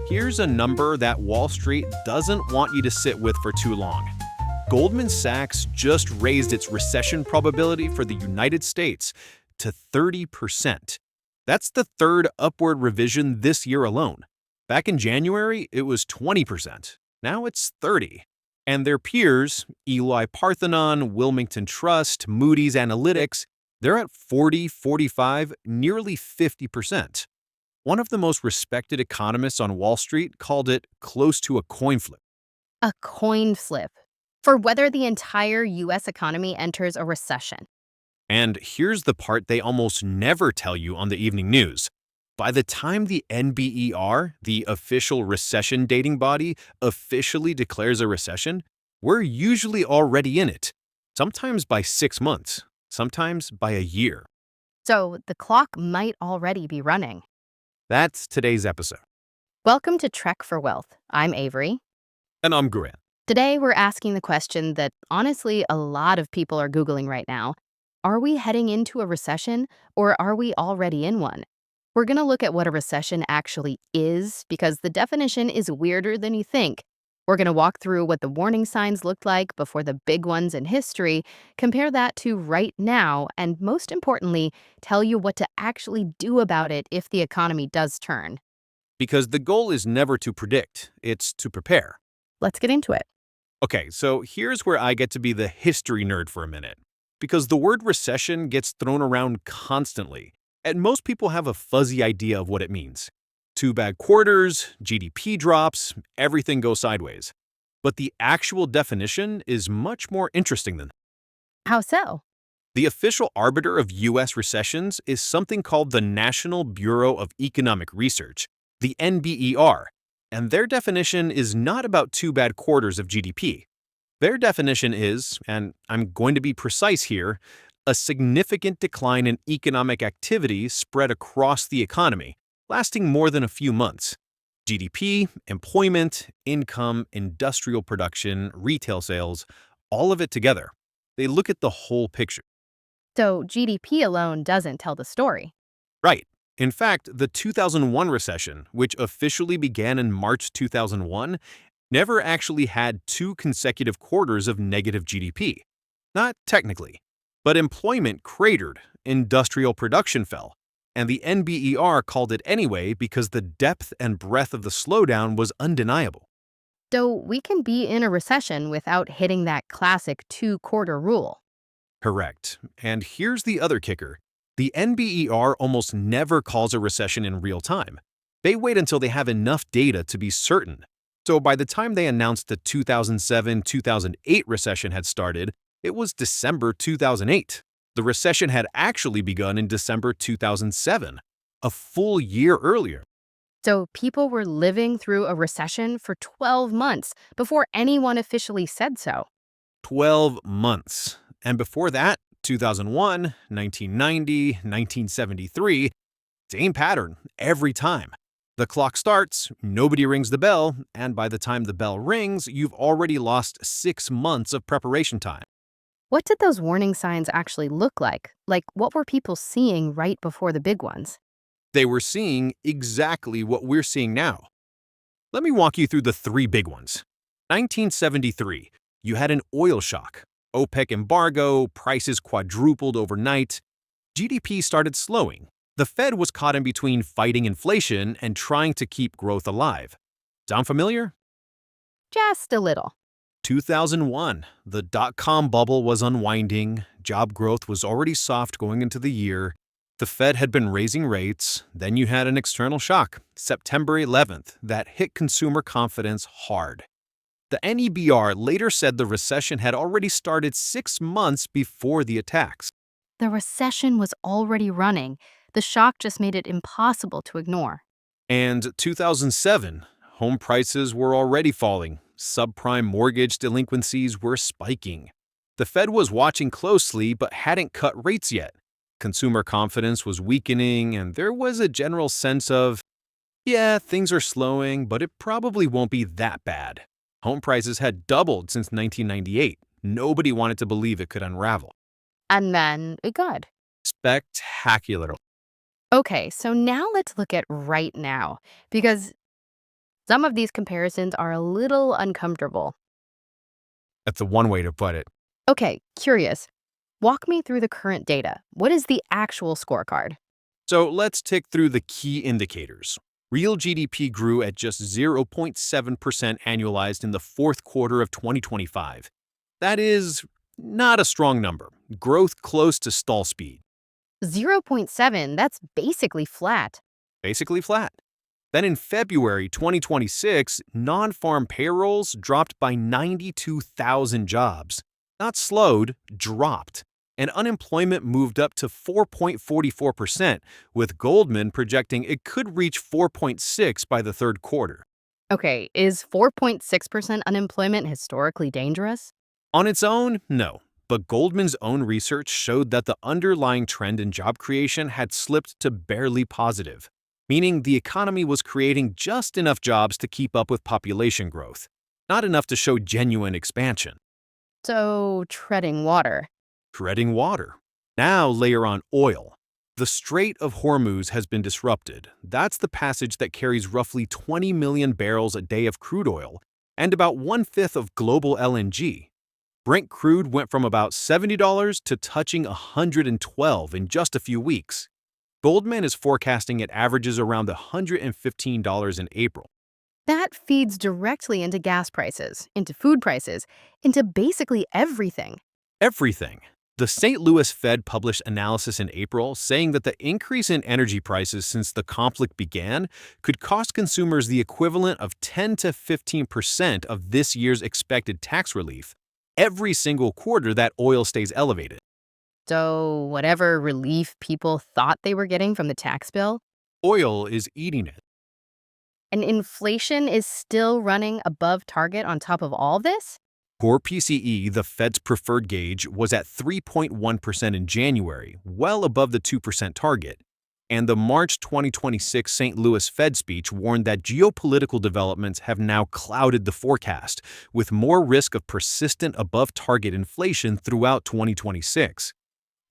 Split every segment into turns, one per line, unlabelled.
Here's a number that Wall Street doesn't want you to sit with for too long. Goldman Sachs just raised its recession probability for the United States to 30%. That's the third upward revision this year alone. Back in January, it was 20%. Now it's 30%. And their peers, Eli Parthenon, Wilmington Trust, Moody's Analytics, they're at 40, 45, nearly 50%. One of the most respected economists on Wall Street called it close to a coin flip.
A coin flip for whether the entire U.S. economy enters a recession.
And here's the part they almost never tell you on the evening news. By the time the NBER, the official recession dating body, officially declares a recession, we're usually already in it, sometimes by 6 months, sometimes by a year.
So the clock might already be running.
That's today's episode.
Welcome to Trek for Wealth. I'm Avery.
And I'm Grant.
Today we're asking the question that honestly a lot of people are Googling right now. Are we heading into a recession or are we already in one? We're going to look at what a recession actually is because the definition is weirder than you think. We're going to walk through what the warning signs looked like before the big ones in history, compare that to right now, and most importantly, tell you what to actually do about it if the economy does turn.
Because the goal is never to predict, it's to prepare.
Let's get into it.
Okay, so here's where I get to be the history nerd for a minute. Because the word recession gets thrown around constantly, and most people have a fuzzy idea of what it means. 2 bad quarters, GDP drops, everything goes sideways. But the actual definition is much more interesting than that.
How so?
The official arbiter of U.S. recessions is something called the National Bureau of Economic Research, the NBER, and their definition is not about 2 bad quarters of GDP. Their definition is, and I'm going to be precise here, a significant decline in economic activity spread across the economy, lasting more than a few months. GDP, employment, income, industrial production, retail sales, all of it together. They look at the whole picture.
So GDP alone doesn't tell the story.
Right. In fact, the 2001 recession, which officially began in March 2001, never actually had 2 consecutive quarters of negative GDP. Not technically. But employment cratered, industrial production fell, and the NBER called it anyway because the depth and breadth of the slowdown was undeniable.
So we can be in a recession without hitting that classic 2-quarter rule.
Correct. And here's the other kicker. The NBER almost never calls a recession in real time. They wait until they have enough data to be certain. So by the time they announced the 2007-2008 recession had started, it was December 2008. The recession had actually begun in December 2007, a full year earlier.
So people were living through a recession for 12 months before anyone officially said so.
12 months. And before that, 2001, 1990, 1973, same pattern every time. The clock starts, nobody rings the bell, and by the time the bell rings, you've already lost 6 months of preparation time.
What did those warning signs actually look like? Like, what were people seeing right before the big ones?
They were seeing exactly what we're seeing now. Let me walk you through the 3 big ones. 1973, you had an oil shock. OPEC embargo, prices quadrupled overnight. GDP started slowing. The Fed was caught in between fighting inflation and trying to keep growth alive. Sound familiar?
Just a little.
2001, the dot-com bubble was unwinding, job growth was already soft going into the year, the Fed had been raising rates, then you had an external shock, September 11th, that hit consumer confidence hard. The NEBR later said the recession had already started 6 months before the attacks.
The recession was already running. The shock just made it impossible to ignore.
And 2007, home prices were already falling. Subprime mortgage delinquencies were spiking. The Fed was watching closely but hadn't cut rates yet. Consumer confidence was weakening, and there was a general sense of, yeah, things are slowing, but it probably won't be that bad. Home prices had doubled since 1998. Nobody wanted to believe it could unravel.
And then it got.
Spectacular.
Okay, so now let's look at right now, because Some of these comparisons are a little uncomfortable.
That's the one way to put it.
Okay, curious. Walk me through the current data. What is the actual scorecard?
So let's tick through the key indicators. Real GDP grew at just 0.7% annualized in the fourth quarter of 2025. That is not a strong number. Growth close to stall speed.
zero point 0.7, that's basically flat.
Basically flat. Then in February 2026, non-farm payrolls dropped by 92,000 jobs. Not slowed, dropped. And unemployment moved up to 4.44%, with Goldman projecting it could reach 4.6 by the third quarter.
Okay, is 4.6% unemployment historically dangerous?
On its own, no. But Goldman's own research showed that the underlying trend in job creation had slipped to barely positive, meaning the economy was creating just enough jobs to keep up with population growth, not enough to show genuine expansion.
So, treading water.
Treading water. Now layer on oil. The Strait of Hormuz has been disrupted. That's the passage that carries roughly 20 million barrels a day of crude oil and about one-fifth of global LNG. Brent crude went from about $70 to touching $112 in just a few weeks. Goldman is forecasting it averages around $115 in April.
That feeds directly into gas prices, into food prices, into basically everything.
Everything. The St. Louis Fed published analysis in April saying that the increase in energy prices since the conflict began could cost consumers the equivalent of 10 to 15% of this year's expected tax relief every single quarter that oil stays elevated.
So, whatever relief people thought they were getting from the tax bill,
Oil is eating it.
and inflation is still running above target on top of all this?
Core PCE, the Fed's preferred gauge, was at 3.1% in January, well above the 2% target. And the March 2026 St. Louis Fed speech warned that geopolitical developments have now clouded the forecast, with more risk of persistent above-target inflation throughout 2026.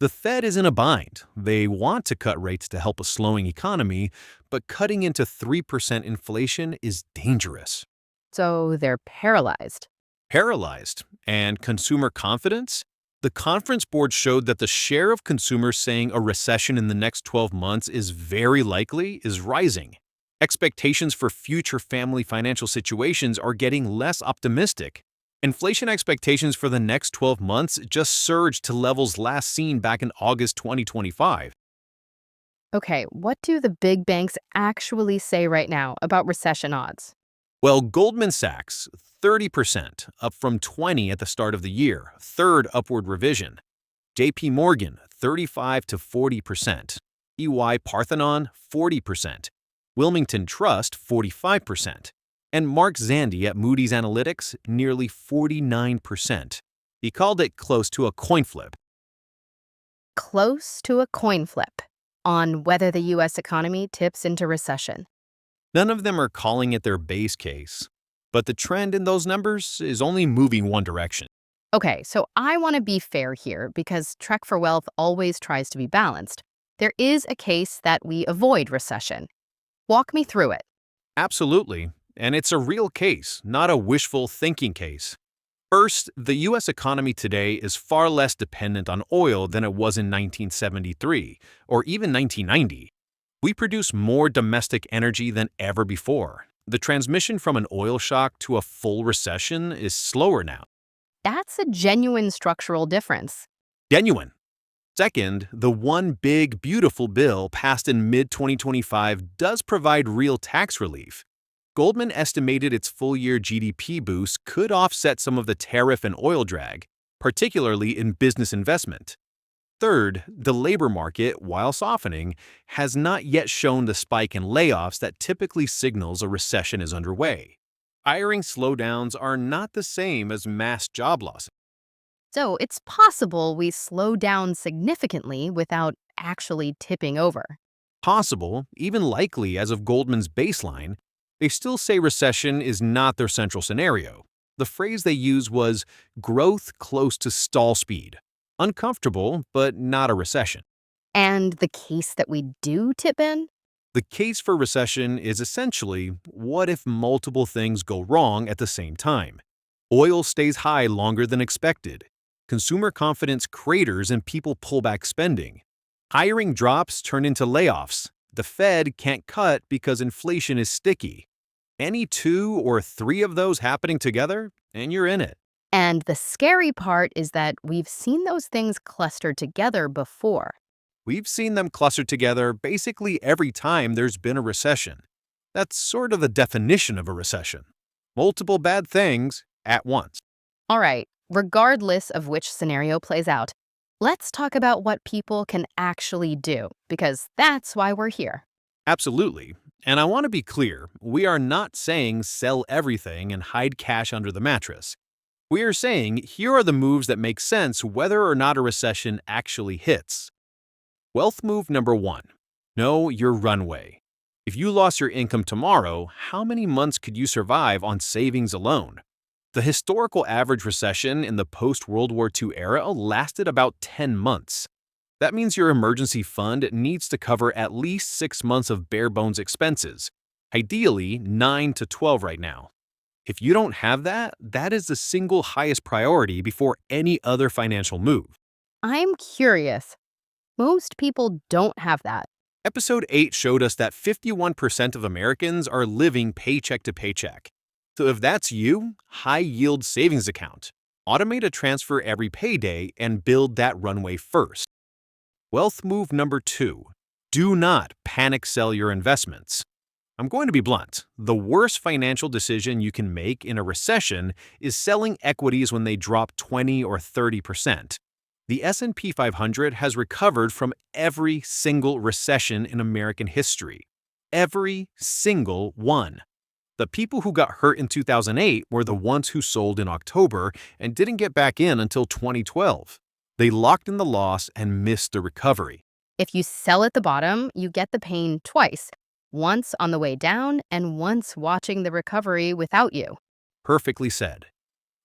The Fed is in a bind. They want to cut rates to help a slowing economy, but cutting into 3% inflation is dangerous.
So, they're paralyzed.
Paralyzed. And consumer confidence? The conference board showed that the share of consumers saying a recession in the next 12 months is very likely is rising. Expectations for future family financial situations are getting less optimistic. Inflation expectations for the next 12 months just surged to levels last seen back in August 2025.
Okay, what do the big banks actually say right now about recession odds?
Well, Goldman Sachs, 30%, up from 20 at the start of the year, third upward revision. JP Morgan, 35 to 40%. EY Parthenon, 40%. Wilmington Trust, 45%. And Mark Zandi at Moody's Analytics, nearly 49%. He called it close to a coin flip.
Close to a coin flip on whether the U.S. economy tips into recession.
None of them are calling it their base case, but the trend in those numbers is only moving one direction.
Okay, so I want to be fair here because Trek for Wealth always tries to be balanced. There is a case that we avoid recession. Walk me through it.
Absolutely, and it's a real case, not a wishful thinking case. First, the U.S. economy today is far less dependent on oil than it was in 1973 or even 1990. We produce more domestic energy than ever before. The transmission from an oil shock to a full recession is slower now.
That's a genuine structural difference.
Genuine. Second, the one big, beautiful bill passed in mid-2025 does provide real tax relief. Goldman estimated its full-year GDP boost could offset some of the tariff and oil drag, particularly in business investment. Third, the labor market, while softening, has not yet shown the spike in layoffs that typically signals a recession is underway. Hiring slowdowns are not the same as mass job losses.
So it's possible we slow down significantly without actually tipping over.
Possible, even likely as of Goldman's baseline, they still say recession is not their central scenario. The phrase they used was growth close to stall speed. Uncomfortable, but not a recession.
And the case that we do tip in?
The case for recession is essentially, what if multiple things go wrong at the same time? Oil stays high longer than expected. Consumer confidence craters and people pull back spending. Hiring drops turn into layoffs. The Fed can't cut because inflation is sticky. Any two or three of those happening together, and you're in it.
And the scary part is that we've seen those things clustered together before.
We've seen them clustered together basically every time there's been a recession. That's sort of the definition of a recession. Multiple bad things at once.
All right, regardless of which scenario plays out, let's talk about what people can actually do, because that's why we're here.
Absolutely. And I want to be clear, we are not saying sell everything and hide cash under the mattress. We are saying here are the moves that make sense whether or not a recession actually hits. Wealth move number 1. Know your runway. If you lost your income tomorrow, how many months could you survive on savings alone? The historical average recession in the post-World War II era lasted about 10 months. That means your emergency fund needs to cover at least 6 months of bare-bones expenses, ideally 9 to 12 right now. If you don't have that, that is the single highest priority before any other financial move.
I'm curious. Most people don't have that.
Episode 8 showed us that 51% of Americans are living paycheck to paycheck. So if that's you, high-yield savings account. Automate a transfer every payday and build that runway first. Wealth move number 2. Do not panic sell your investments. I'm going to be blunt. The worst financial decision you can make in a recession is selling equities when they drop 20 or 30%. The S&P 500 has recovered from every single recession in American history. Every single one. The people who got hurt in 2008 were the ones who sold in October and didn't get back in until 2012. They locked in the loss and missed the recovery.
If you sell at the bottom, you get the pain twice, once on the way down and once watching the recovery without you.
Perfectly said.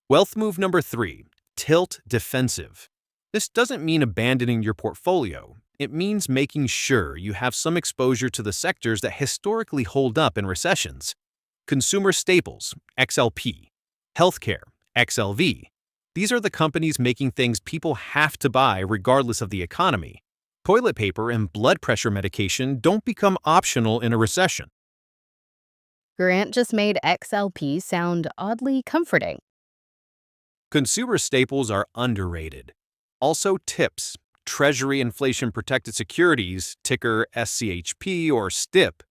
Wealth move number 3. Tilt defensive. This doesn't mean abandoning your portfolio. It means making sure you have some exposure to the sectors that historically hold up in recessions. Consumer staples, XLP. Healthcare, XLV. These are the companies making things people have to buy regardless of the economy. Toilet paper and blood pressure medication don't become optional in a recession.
Grant just made XLP sound oddly comforting.
Consumer staples are underrated. Also TIPS, Treasury Inflation Protected Securities, ticker SCHP or STIP.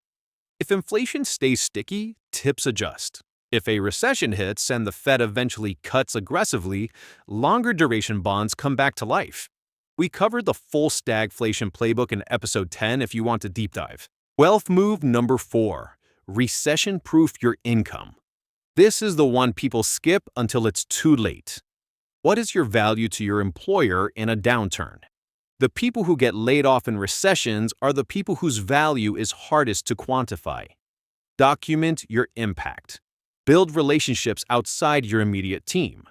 If inflation stays sticky, TIPS adjust. If a recession hits and the Fed eventually cuts aggressively, longer duration bonds come back to life. We covered the full stagflation playbook in episode 10 if you want to deep dive. Wealth move number 4. Recession-proof your income. This is the one people skip until it's too late. What is your value to your employer in a downturn? The people who get laid off in recessions are the people whose value is hardest to quantify. Document your impact. Build relationships outside your immediate team.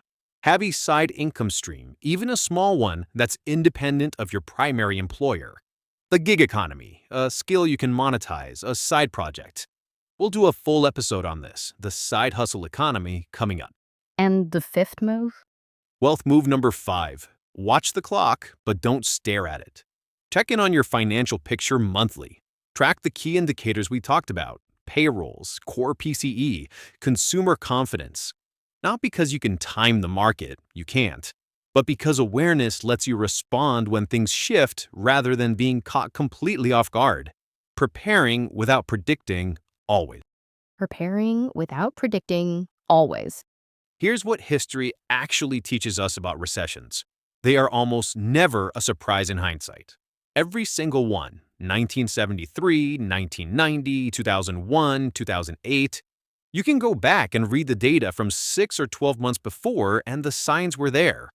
Have a side income stream, even a small one that's independent of your primary employer. The gig economy, a skill you can monetize, a side project. We'll do a full episode on this, the side hustle economy, coming up.
And the 5th move?
Wealth move number 5. Watch the clock, but don't stare at it. Check in on your financial picture monthly. Track the key indicators we talked about: payrolls, core PCE, consumer confidence. Not because you can time the market, you can't, but because awareness lets you respond when things shift rather than being caught completely off guard. Preparing without predicting, always.
Preparing without predicting, always.
Here's what history actually teaches us about recessions. They are almost never a surprise in hindsight. Every single one, 1973, 1990, 2001, 2008, you can go back and read the data from 6 or 12 months before and the signs were there.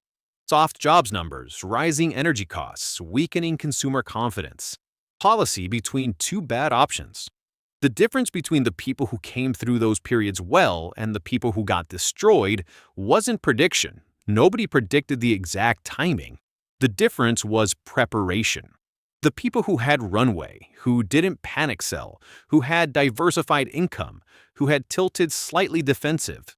Soft jobs numbers, rising energy costs, weakening consumer confidence. Policy between two bad options. The difference between the people who came through those periods well and the people who got destroyed wasn't prediction. Nobody predicted the exact timing. The difference was preparation. The people who had runway, who didn't panic sell, who had diversified income, who had tilted slightly defensive.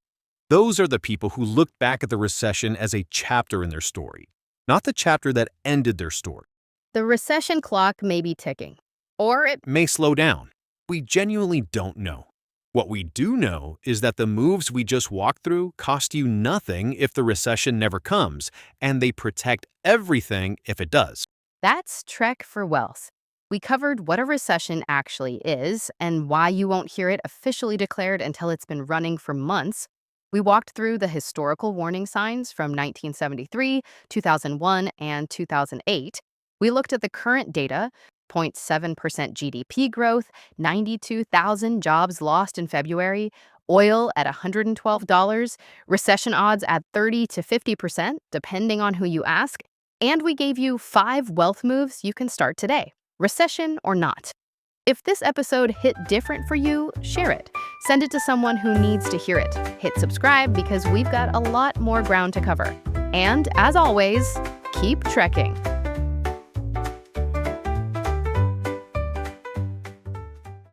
Those are the people who looked back at the recession as a chapter in their story, not the chapter that ended their story.
The recession clock may be ticking, or it
May slow down. We genuinely don't know. What we do know is that the moves we just walked through cost you nothing if the recession never comes, and they protect everything if it does.
That's Trek for Wealth. We covered what a recession actually is and why you won't hear it officially declared until it's been running for months. We walked through the historical warning signs from 1973, 2001, and 2008. We looked at the current data: 0.7% GDP growth, 92,000 jobs lost in February, oil at $112, recession odds at 30 to 50%, depending on who you ask. And we gave you 5 wealth moves you can start today, recession or not. If this episode hit different for you, share it. Send it to someone who needs to hear it. Hit subscribe because we've got a lot more ground to cover. And as always, keep trekking.